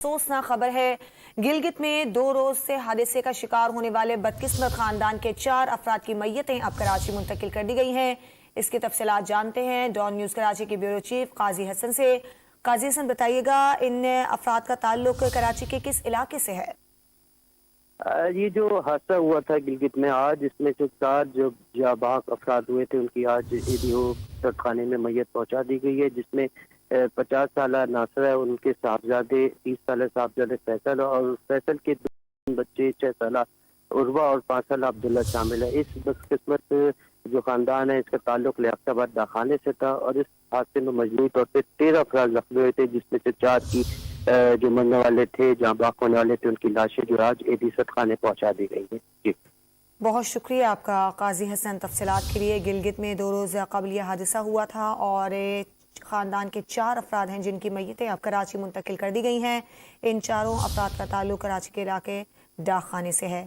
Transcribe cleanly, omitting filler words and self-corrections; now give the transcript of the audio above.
अफसोसनाक खबर है। गिलगित में 2 रोज से हादसे का शिकार होने वाले बदकिस्मत खानदान के 4 अफराद की मैयतें अब कराची मुंतकिल कर दी गई हैं। इसकी तफसीलात जानते हैं डॉन न्यूज कराची के ब्यूरो चीफ काजी हसन से। काजी हसन, बताइएगा इन अफराद का ताल्लुक कराची के किस इलाके से है? ये जो हादसा हुआ था गिलगित में आज, इसमें जो 4 जो जाबाक अफराद हुए थे उनकी आज एडीओ खाने में मैयत पहुंचा दी गई है, जिसमें 50 साल नासर है, उनके साहबजादे 30 साल साहबजादे फैसल और फैसल के 2 बच्चे 6 साल उर्वा और 5 साल अब्दुल्ला शामिल है। इस बदकिस्मत जो खानदान है इसका ताल्लुक लियाकताबाद दाखाने से था और इस हादसे में मजमूई तौर पर 13 अफराद जख्मी हुए थे, जिसमें से 4 की जो मरने वाले थे, जहाँ बाक होने वाले थे, उनकी लाशें जो आज एडीसत खाने पहुंचा दी गई है। जी, बहुत शुक्रिया आपका काजी हसन तफसीलात के लिए। गिलगित में 2 रोज कबल यह हादसा हुआ था और खानदान के 4 अफराद हैं जिनकी मैयतें अब कराची मुंतकिल कर दी गई हैं। इन चारों अफराद का ताल्लुक कराची के इलाके डाक खाने से है।